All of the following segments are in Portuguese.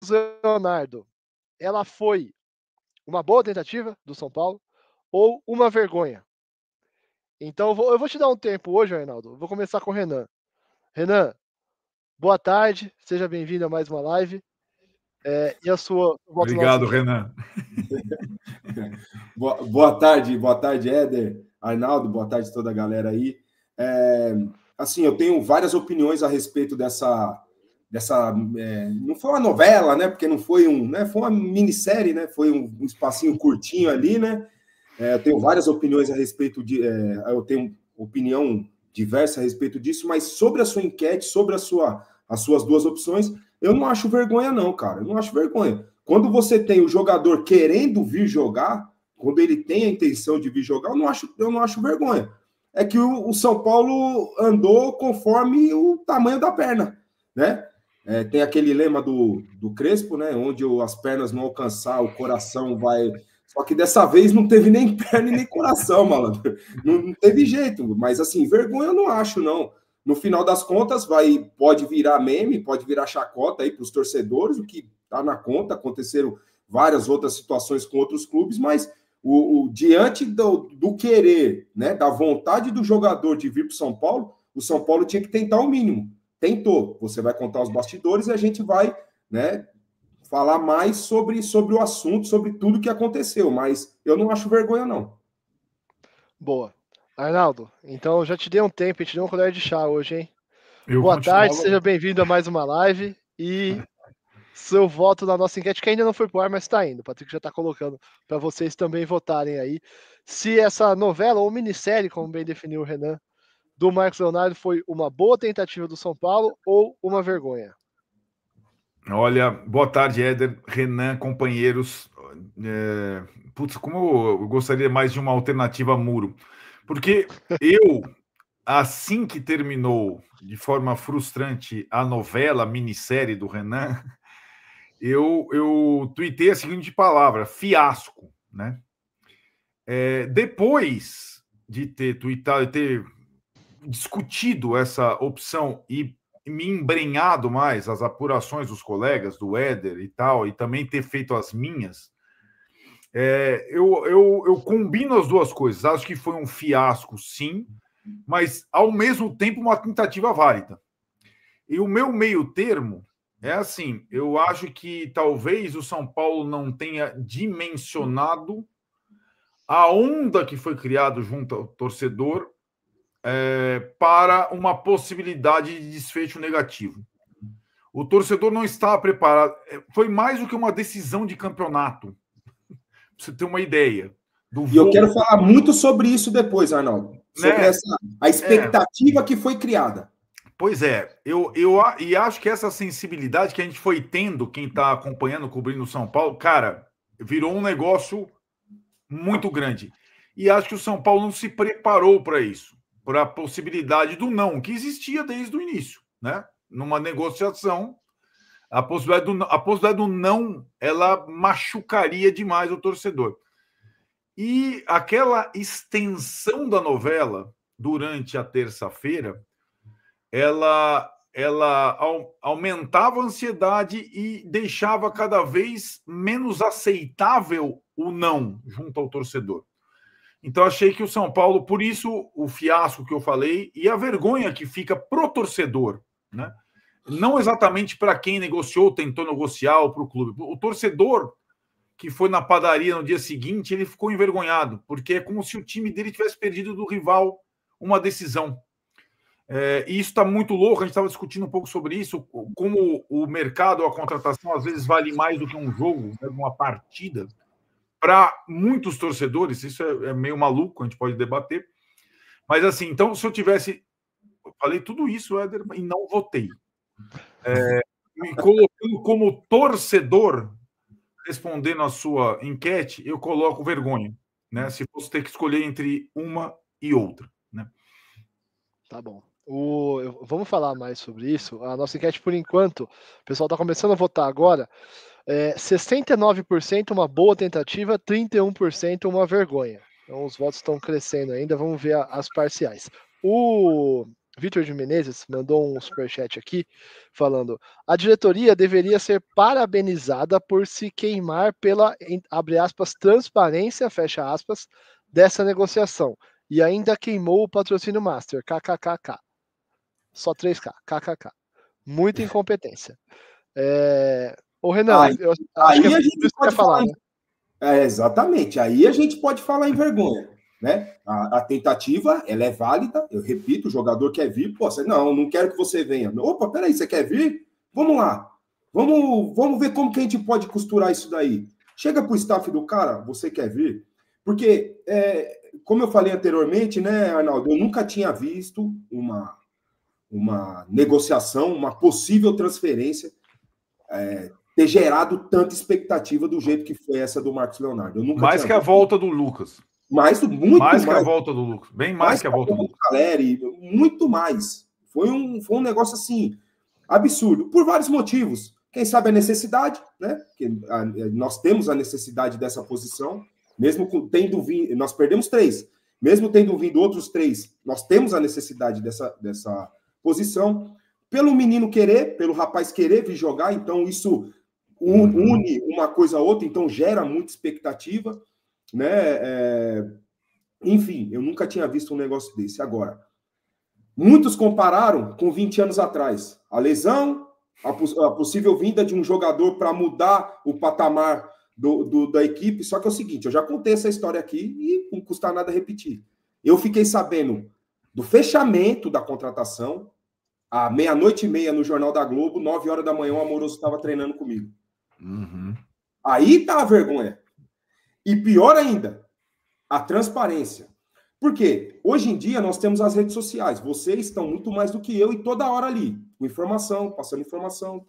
Marcos Leonardo, ela foi uma boa tentativa do São Paulo ou uma vergonha? Então eu vou te dar um tempo hoje, Arnaldo. Vou começar com o Renan. Renan, boa tarde, seja bem-vindo a mais uma live. E a sua volta na nossa Obrigado, enquete. Renan. Boa tarde, Éder, Arnaldo, boa tarde a toda a galera aí. Assim, eu tenho várias opiniões a respeito dessa não foi uma novela, né? Porque não foi foi uma minissérie, né? Foi um espacinho curtinho ali, né? Eu tenho várias opiniões a respeito eu tenho opinião diversa a respeito disso, mas sobre a sua enquete, sobre as suas duas opções, eu não acho vergonha, não, cara. Eu não acho vergonha. Quando você tem o jogador querendo vir jogar, quando ele tem a intenção de vir jogar, eu não acho vergonha. É que o São Paulo andou conforme o tamanho da perna, né? Tem aquele lema do Crespo, né? Onde as pernas não alcançar, o coração vai... Só que dessa vez não teve nem perna e nem coração, malandro. Não teve jeito. Mas, assim, vergonha eu não acho, não. No final das contas, pode virar meme, pode virar chacota aí para os torcedores, o que está na conta. Aconteceram várias outras situações com outros clubes, mas diante do querer, né, da vontade do jogador de vir para o São Paulo tinha que tentar o mínimo. Tentou. Você vai contar os bastidores e a gente vai, né, falar mais sobre o assunto, sobre tudo que aconteceu, mas eu não acho vergonha, não. Boa. Arnaldo, então já te dei um tempo e te dei uma colher de chá hoje, hein? Eu Boa continuava... tarde, seja bem-vindo a mais uma live e seu voto na nossa enquete, que ainda não foi pro ar, mas está indo. O Patrick já está colocando para vocês também votarem aí. Se essa novela ou minissérie, como bem definiu o Renan, do Marcos Leonardo foi uma boa tentativa do São Paulo ou uma vergonha? Olha, boa tarde, Éder, Renan, companheiros. Putz, como eu gostaria mais de uma alternativa a Muro. Porque assim que terminou de forma frustrante a novela, a minissérie do Renan, eu tuitei a seguinte palavra: fiasco, né? Depois de ter tuitado, ter discutido essa opção e me embrenhado mais as apurações dos colegas, do Éder e tal, e também ter feito as minhas, eu combino as duas coisas. Acho que foi um fiasco, sim, mas, ao mesmo tempo, uma tentativa válida. E o meu meio termo é assim, eu acho que talvez o São Paulo não tenha dimensionado a onda que foi criada junto ao torcedor para uma possibilidade de desfecho negativo. O torcedor não estava preparado. Foi mais do que uma decisão de campeonato. Pra você ter uma ideia. E eu quero falar muito sobre isso depois, Arnaldo. Sobre a expectativa que foi criada. Pois é. E acho que essa sensibilidade que a gente foi tendo, quem está acompanhando, cobrindo o São Paulo, cara, virou um negócio muito grande. E acho que o São Paulo não se preparou para isso, para a possibilidade do não, que existia desde o início, né? Numa negociação, a possibilidade do não, ela machucaria demais o torcedor. E aquela extensão da novela durante a terça-feira, ela aumentava a ansiedade e deixava cada vez menos aceitável o não junto ao torcedor. Então, achei que o São Paulo, por isso o fiasco que eu falei e a vergonha que fica pro torcedor, né? Não exatamente para quem negociou, tentou negociar ou para o clube. O torcedor que foi na padaria no dia seguinte, ele ficou envergonhado, porque é como se o time dele tivesse perdido do rival uma decisão. E isso está muito louco, a gente estava discutindo um pouco sobre isso, como o mercado, a contratação, às vezes vale mais do que um jogo, né, uma partida. Para muitos torcedores, isso é meio maluco, a gente pode debater. Mas, assim, então, se eu tivesse... Eu falei tudo isso, Éder, e não votei. Me colocando como torcedor, respondendo a sua enquete, eu coloco vergonha, né? Se fosse ter que escolher entre uma e outra, né? Tá bom. Vamos falar mais sobre isso. A nossa enquete, por enquanto, o pessoal está começando a votar agora. 69% uma boa tentativa, 31% uma vergonha. Então os votos estão crescendo ainda. Vamos ver as parciais. O Vitor de Menezes mandou um superchat aqui falando: a diretoria deveria ser parabenizada por se queimar pela, abre aspas, transparência, fecha aspas, dessa negociação. E ainda queimou o patrocínio Master, kkkk. Só 3K, kkk. Muita incompetência. Ô Renan, eu acho que a gente isso pode falar, né? Exatamente, aí a gente pode falar em vergonha. Né? A tentativa, ela é válida, eu repito, o jogador quer vir, pô, você, não quero que você venha. Opa, peraí, você quer vir? Vamos lá, vamos ver como que a gente pode costurar isso daí. Chega pro staff do cara, você quer vir? Porque, como eu falei anteriormente, né, Arnaldo, eu nunca tinha visto uma negociação, uma possível transferência ter gerado tanta expectativa do jeito que foi essa do Marcos Leonardo. Eu nunca mais que a volta do Lucas. Muito mais que a volta do Lucas. Bem mais que a volta do Lucas. Caleri, muito mais. Foi um negócio assim, absurdo. Por vários motivos. Quem sabe a necessidade, né? Porque nós temos a necessidade dessa posição, mesmo tendo vindo. Nós perdemos 3. Mesmo tendo vindo outros 3, nós temos a necessidade dessa posição. Pelo menino querer, pelo rapaz querer vir jogar, então isso une uma coisa a outra, então gera muita expectativa. Né? Enfim, eu nunca tinha visto um negócio desse. Agora, muitos compararam com 20 anos atrás. A lesão, a possível vinda de um jogador para mudar o patamar da equipe. Só que é o seguinte, eu já contei essa história aqui e não custa nada repetir. Eu fiquei sabendo do fechamento da contratação à 00:30 no Jornal da Globo, 9 horas da manhã o Amoroso estava treinando comigo. Aí tá a vergonha. E pior ainda, a transparência. Por quê? Hoje em dia nós temos as redes sociais. Vocês estão muito mais do que eu e toda hora ali, com informação, passando informação.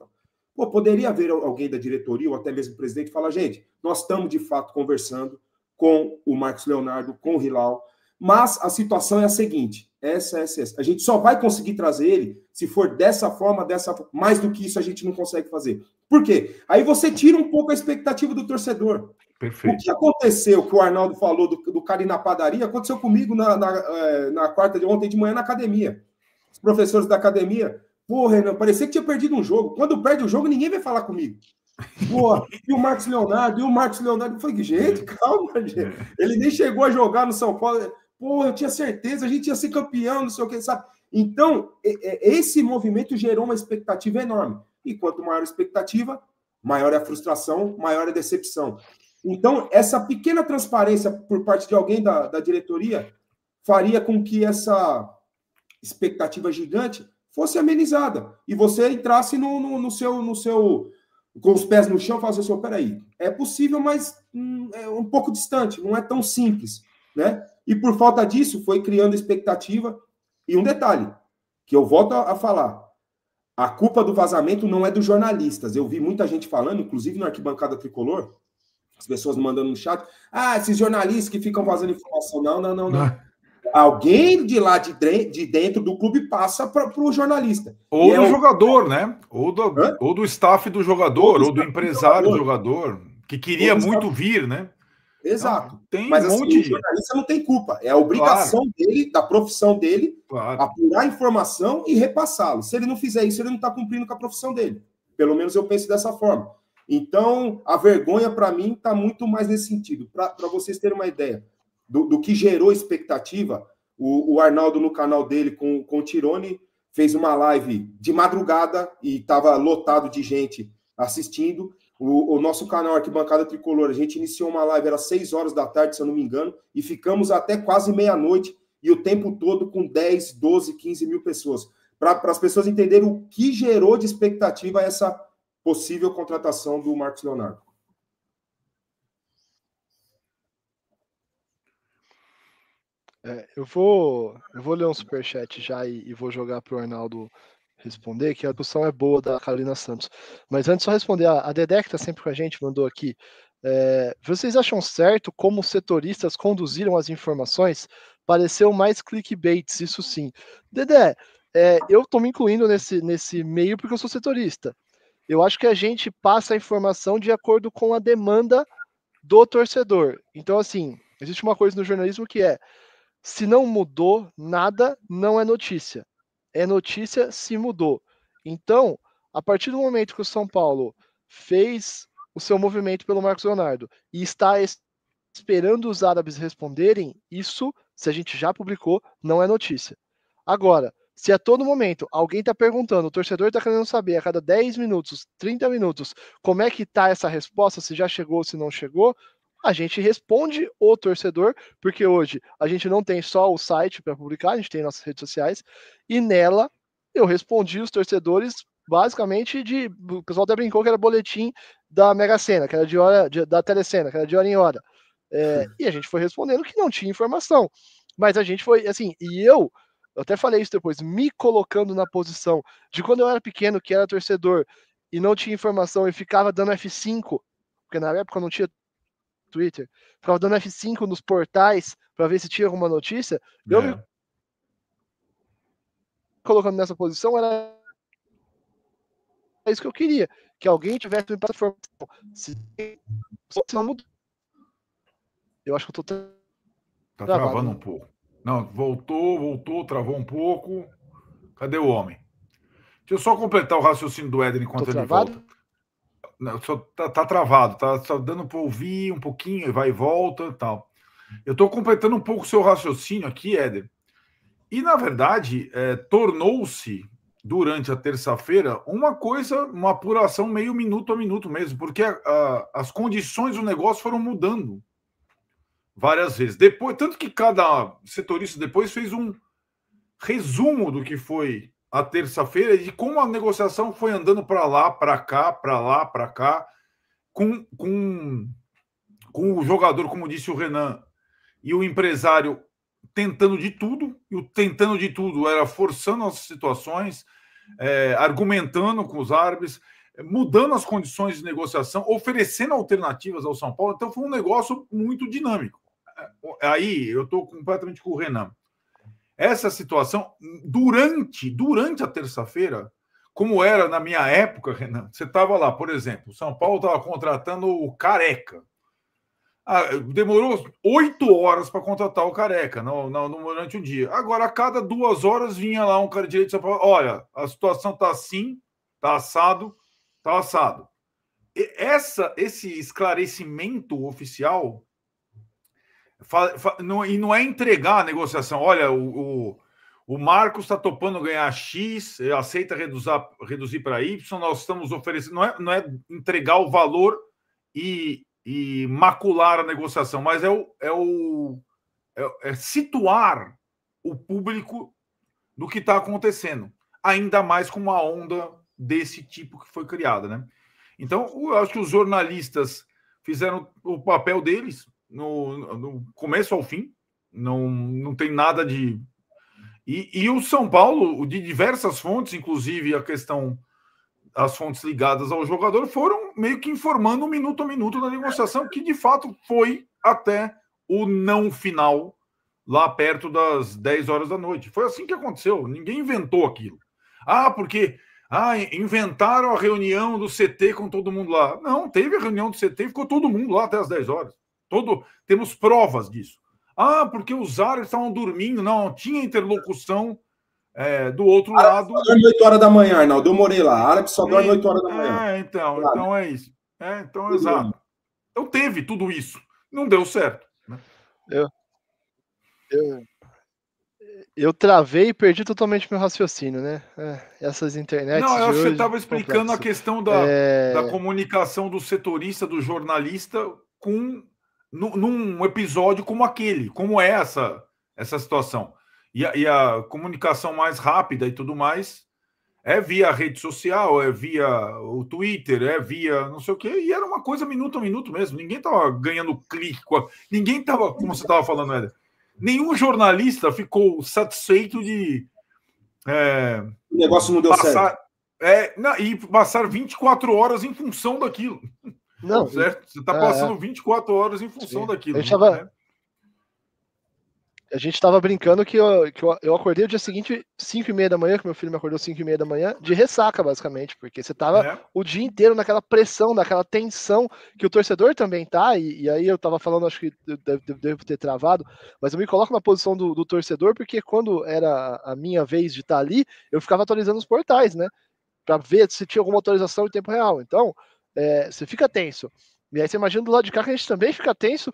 Pô, poderia haver alguém da diretoria ou até mesmo o presidente falar, gente, nós estamos de fato conversando com o Marcos Leonardo, com o Hilal, mas a situação é a seguinte, essa. A gente só vai conseguir trazer ele se for dessa forma, mais do que isso a gente não consegue fazer. Por quê? Aí você tira um pouco a expectativa do torcedor. Perfeito. O que aconteceu, que o Arnaldo falou do cara ir na padaria, aconteceu comigo na quarta de ontem de manhã na academia. Os professores da academia, pô, Renan, parecia que tinha perdido um jogo. Quando perde o jogo, ninguém vai falar comigo. Pô, e o Marcos Leonardo? Eu falei, gente, calma, gente. Ele nem chegou a jogar no São Paulo. Pô, eu tinha certeza, a gente ia ser campeão, não sei o que, sabe? Então, esse movimento gerou uma expectativa enorme. E quanto maior a expectativa, maior é a frustração, maior é a decepção. Então, essa pequena transparência por parte de alguém da diretoria faria com que essa expectativa gigante fosse amenizada. E você entrasse no seu com os pés no chão e falasse assim, peraí, é possível, mas é um pouco distante, não é tão simples. Né? E por falta disso, foi criando expectativa. E um detalhe, que eu volto a falar, a culpa do vazamento não é dos jornalistas. Eu vi muita gente falando, inclusive na arquibancada tricolor, as pessoas mandando no chat, esses jornalistas que ficam vazando informação. Não. Alguém de lá de dentro do clube passa para o jornalista. Ou do jogador, né? Ou do staff do jogador, ou do empresário do jogador, que queria muito vir, né? Exato. Mas assim, o jornalista não tem culpa. É a obrigação dele, da profissão dele, apurar a informação e repassá-lo. Se ele não fizer isso, ele não está cumprindo com a profissão dele. Pelo menos eu penso dessa forma. Então, a vergonha, para mim, está muito mais nesse sentido. Para vocês terem uma ideia do que gerou expectativa, o Arnaldo, no canal dele, com o Tirone, fez uma live de madrugada e estava lotado de gente assistindo. O nosso canal Arquibancada Tricolor, a gente iniciou uma live, era 6 horas da tarde, se eu não me engano, e ficamos até quase meia-noite, e o tempo todo com 10, 12, 15 mil pessoas. Para as pessoas entenderem o que gerou de expectativa essa possível contratação do Marcos Leonardo. Eu vou ler um superchat já e vou jogar para o Arnaldo responder, que a discussão é boa da Carolina Santos. Mas antes, só responder, a Dedé, que está sempre com a gente, mandou aqui. Vocês acham certo como os setoristas conduziram as informações? Pareceu mais clickbaits, isso sim. Dedé, eu estou me incluindo nesse meio porque eu sou setorista. Eu acho que a gente passa a informação de acordo com a demanda do torcedor. Então, assim, existe uma coisa no jornalismo que se não mudou nada, não é notícia. é notícia se mudou. Então, a partir do momento que o São Paulo fez o seu movimento pelo Marcos Leonardo e está esperando os árabes responderem, isso, se a gente já publicou, não é notícia. Agora, se a todo momento alguém está perguntando, o torcedor está querendo saber a cada 10 minutos, 30 minutos, como é que está essa resposta, se já chegou, se não chegou, a gente responde o torcedor, porque hoje a gente não tem só o site para publicar, a gente tem nossas redes sociais, e nela eu respondi os torcedores basicamente o pessoal até brincou que era boletim da Mega Sena, que era de hora, da Telecena, que era de hora em hora. E a gente foi respondendo que não tinha informação. Mas a gente foi, assim, e eu até falei isso depois, me colocando na posição de quando eu era pequeno, que era torcedor, e não tinha informação e ficava dando F5, porque na época não tinha Twitter, ficava dando F5 nos portais para ver se tinha alguma notícia, eu me colocando nessa posição era isso que eu queria, que alguém tivesse me passado informação. Se não mudou. Eu acho que eu tô tá travando um pouco. Não, voltou, travou um pouco. Cadê o homem? Deixa eu só completar o raciocínio do Éder enquanto ele volta. Não, só tá travado, tá só dando para ouvir um pouquinho, vai e volta e tal. Eu estou completando um pouco o seu raciocínio aqui, Éder. E, na verdade, tornou-se, durante a terça-feira, uma coisa, uma apuração meio minuto a minuto mesmo, porque as condições do negócio foram mudando várias vezes. Depois, tanto que cada setorista depois fez um resumo do que foi a terça-feira e de como a negociação foi andando para lá, para cá, para lá, para cá, com o jogador, como disse o Renan, e o empresário tentando de tudo, e o tentando de tudo era forçando as situações, argumentando com os árbitros, mudando as condições de negociação, oferecendo alternativas ao São Paulo. Então foi um negócio muito dinâmico. Aí eu estou completamente com o Renan. Essa situação, durante a terça-feira, como era na minha época, Renan, você estava lá, por exemplo, o São Paulo estava contratando o Careca. Demorou 8 horas para contratar o Careca durante o dia. Agora, a cada 2 horas vinha lá um cara direito de São Paulo. Olha, a situação está assim, está assado, está assado. Esse esclarecimento oficial e não é entregar a negociação. Olha, o Marcos está topando ganhar X, aceita reduzir para Y, nós estamos oferecendo. Não é entregar o valor e macular a negociação, mas é situar o público do que está acontecendo, ainda mais com uma onda desse tipo que foi criada, né? Então, eu acho que os jornalistas fizeram o papel deles no começo ao fim, não tem nada de... E o São Paulo, de diversas fontes, inclusive as fontes ligadas ao jogador, foram meio que informando minuto a minuto da negociação, que de fato foi até o não final, lá perto das 10 horas da noite. Foi assim que aconteceu, ninguém inventou aquilo. Porque inventaram a reunião do CT com todo mundo lá. Não, teve a reunião do CT e ficou todo mundo lá até as 10 horas. Temos provas disso. Porque os árbitros estavam dormindo. Não, tinha interlocução do outro lado. Só dorme 8 horas da manhã, Arnaldo. Eu morei lá. Árabe só dorme 8 horas da manhã. Então é isso. Então, exato. Então teve tudo isso. Não deu certo. Né? Eu travei e perdi totalmente meu raciocínio, né? Essas internets. Não, eu acho que você estava complexo. explicando a questão da comunicação do setorista, do jornalista, num episódio como aquele, como é essa situação. E a comunicação mais rápida e tudo mais é via rede social, é via o Twitter, é via não sei o quê, e era uma coisa minuto a minuto mesmo. Ninguém estava ganhando clique, ninguém estava, como você estava falando, Éder, nenhum jornalista ficou satisfeito de o negócio não deu certo. E passar 24 horas em função daquilo. Não, certo? Você está passando 24 horas em função daquilo. A gente estava brincando que eu acordei o dia seguinte, 5h30 da manhã, que meu filho me acordou 5h30 da manhã, de ressaca, basicamente, porque você tava o dia inteiro naquela pressão, naquela tensão que o torcedor também tá, e aí eu tava falando, acho que devo ter travado, mas eu me coloco na posição do torcedor, porque quando era a minha vez de estar ali, eu ficava atualizando os portais, né? Para ver se tinha alguma atualização em tempo real. Então, você fica tenso. E aí você imagina do lado de cá que a gente também fica tenso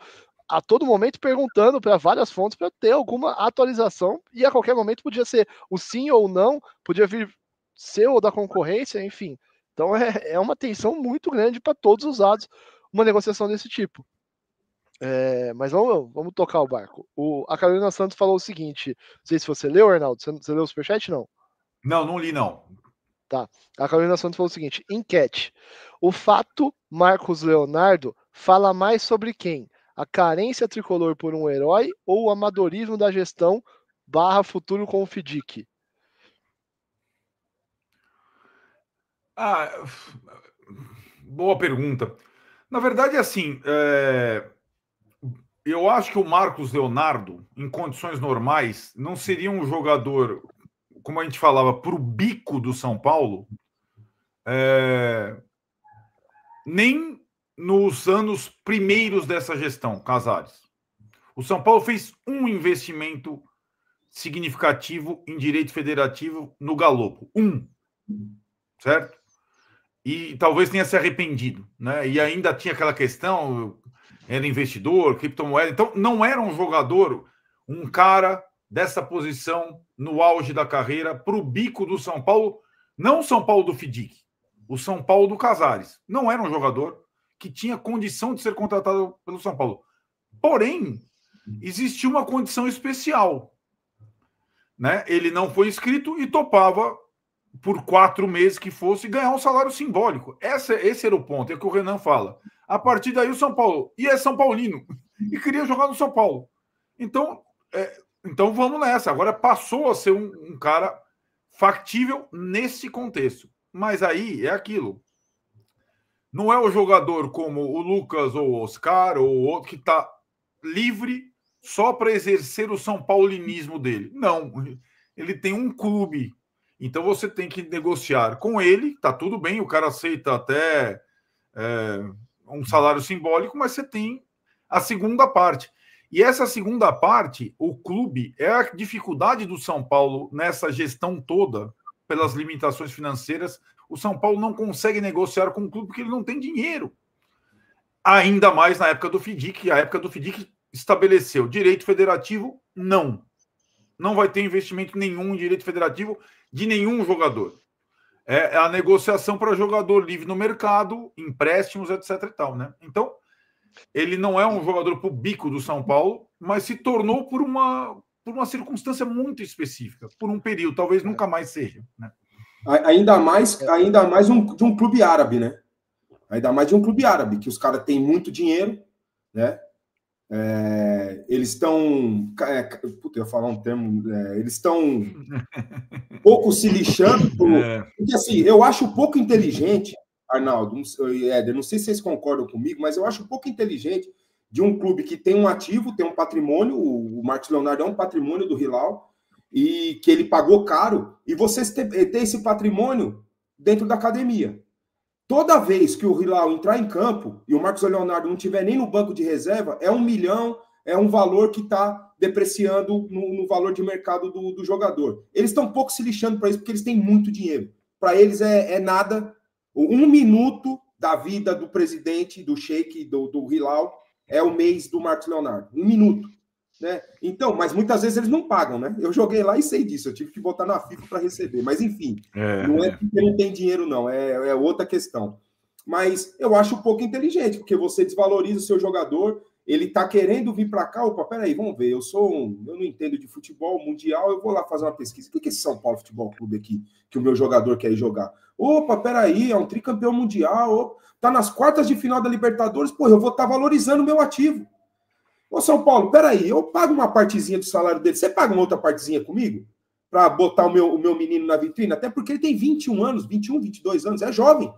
a todo momento perguntando para várias fontes para ter alguma atualização, e a qualquer momento podia ser o sim ou não, podia vir seu ou da concorrência, enfim. Então é uma tensão muito grande para todos os lados, uma negociação desse tipo. Mas vamos tocar o barco. A Carolina Santos falou o seguinte, não sei se você leu, Arnaldo, você leu o superchat, não? Não li, não. Tá. A Carolina Santos falou o seguinte, enquete. O fato Marcos Leonardo fala mais sobre quem? A carência tricolor por um herói ou o amadorismo da gestão / futuro com o Fidic? Boa pergunta. Na verdade, assim, eu acho que o Marcos Leonardo, em condições normais, não seria um jogador, como a gente falava, para o bico do São Paulo, nem nos anos primeiros dessa gestão, Casares. O São Paulo fez um investimento significativo em direito federativo no Galopo. Certo? E talvez tenha se arrependido, né? E ainda tinha aquela questão, era investidor, criptomoeda. Então, não era um jogador, um cara dessa posição no auge da carreira para o bico do São Paulo, não o São Paulo do Fidic, o São Paulo do Casares. Não era um jogador que tinha condição de ser contratado pelo São Paulo. Porém, existia uma condição especial, né? Ele não foi inscrito e topava por 4 meses que fosse ganhar um salário simbólico. Esse era o ponto, é o que o Renan fala. A partir daí o São Paulo, e é São Paulino, e queria jogar no São Paulo. Então vamos nessa. Agora passou a ser um cara factível nesse contexto. Mas aí é aquilo. Não é o jogador como o Lucas ou o Oscar ou outro que está livre só para exercer o São Paulinismo dele. Não, ele tem um clube. Então você tem que negociar com ele, tá tudo bem, o cara aceita até um salário simbólico, mas você tem a segunda parte. E essa segunda parte, o clube, é a dificuldade do São Paulo nessa gestão toda, pelas limitações financeiras. O São Paulo não consegue negociar com o clube porque ele não tem dinheiro. Ainda mais na época do Fidic. A época do Fidic estabeleceu direito federativo, não vai ter investimento nenhum em direito federativo de nenhum jogador. É a negociação para jogador livre no mercado, empréstimos, etc. e tal, né? Então, ele não é um jogador para o bico do São Paulo, mas se tornou por uma circunstância muito específica, por um período, talvez nunca mais seja, né? Ainda mais de um clube árabe, né? Ainda mais de um clube árabe, que os caras têm muito dinheiro, né? Eles estão... eu ia falar um termo... eles estão um pouco se lixando. Porque, assim, eu acho pouco inteligente, Arnaldo, Éder, não sei se vocês concordam comigo, mas eu acho pouco inteligente de um clube que tem um ativo, tem um patrimônio, o Marcos Leonardo é um patrimônio do Hilal, e que ele pagou caro, e vocês ter esse patrimônio dentro da academia. Toda vez que o Hilal entrar em campo e o Marcos Leonardo não estiver nem no banco de reserva, é 1 milhão, é um valor que está depreciando no valor de mercado do jogador. Eles estão um pouco se lixando para isso, porque eles têm muito dinheiro. Para eles é nada. 1 minuto da vida do presidente, do Sheik, do Hilal, é o mês do Marcos Leonardo. 1 minuto. Né? Então, mas muitas vezes eles não pagam, né? Eu joguei lá e sei disso, eu tive que botar na FIFA para receber, mas enfim, não é porque não tem dinheiro, não, é outra questão. Mas eu acho um pouco inteligente, porque você desvaloriza o seu jogador, ele tá querendo vir para cá, opa, peraí, vamos ver, eu não entendo de futebol mundial, eu vou lá fazer uma pesquisa. O que é esse São Paulo Futebol Clube aqui, que o meu jogador quer ir jogar? Opa, peraí, é um tricampeão mundial, tá nas quartas de final da Libertadores, pô, eu vou estar valorizando o meu ativo. Ô, São Paulo, peraí, eu pago uma partezinha do salário dele, você paga uma outra partezinha comigo? Para botar o meu menino na vitrine? Até porque ele tem 21 anos, 21, 22 anos, é jovem.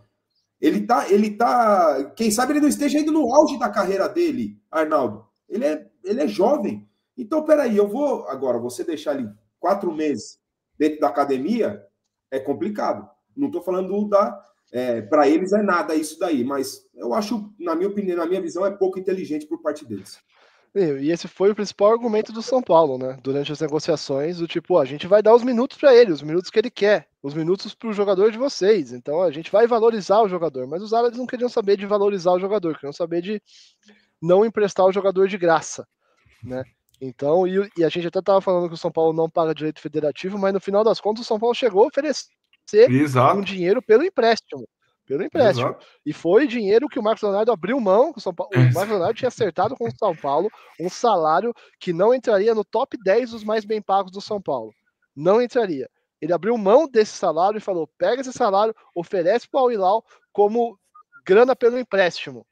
Ele tá, quem sabe ele não esteja ainda no auge da carreira dele, Arnaldo. Ele é jovem. Então, peraí, eu vou agora, você deixar ali 4 meses dentro da academia, é complicado. Não estou falando para eles é nada isso daí, mas eu acho, na minha opinião, na minha visão, é pouco inteligente por parte deles. E esse foi o principal argumento do São Paulo, né? Durante as negociações, do tipo, a gente vai dar os minutos para ele, os minutos que ele quer, os minutos para o jogador de vocês. Então a gente vai valorizar o jogador. Mas os árabes não queriam saber de valorizar o jogador, queriam saber de não emprestar o jogador de graça, né? Então, e a gente até estava falando que o São Paulo não paga direito federativo, mas no final das contas o São Paulo chegou a oferecer um dinheiro pelo empréstimo. Exato. E foi dinheiro que o Marcos Leonardo abriu mão. O Marcos Leonardo tinha acertado com o São Paulo um salário que não entraria no top 10 dos mais bem pagos do São Paulo. Não entraria. Ele abriu mão desse salário e falou: pega esse salário, oferece para o Al-Hilal como grana pelo empréstimo.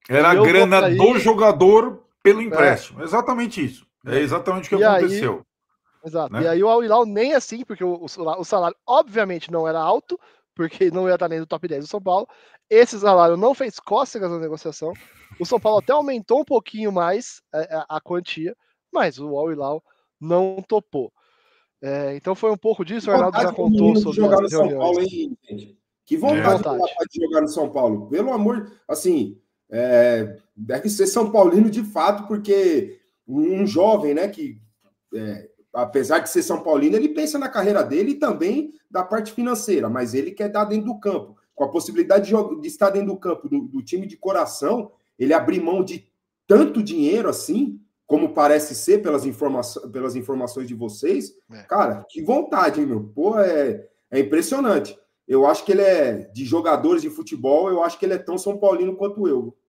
Era a grana do jogador pelo empréstimo. Exatamente isso. É exatamente o que aconteceu. Aí, exato. Né? E aí o Al-Hilal nem assim, porque o salário obviamente não era alto, porque não ia estar nem no top 10 do São Paulo. Esse salário não fez cócegas na negociação. O São Paulo até aumentou um pouquinho mais a quantia, mas o Al-Hilal não topou. Então foi um pouco disso, o Arnaldo já contou sobre jogar no as São Paulo, hein, gente? Que vontade de jogar no São Paulo. Pelo amor, assim, deve ser São Paulino de fato, porque um jovem, né, que apesar de ser São Paulino, ele pensa na carreira dele e também da parte financeira, mas ele quer dar dentro do campo. Com a possibilidade de estar dentro do campo do time de coração, ele abrir mão de tanto dinheiro assim, como parece ser pelas informações de vocês. Cara, que vontade, hein, meu? Pô, é impressionante. Eu acho que ele de jogadores de futebol, eu acho que ele é tão São Paulino quanto eu.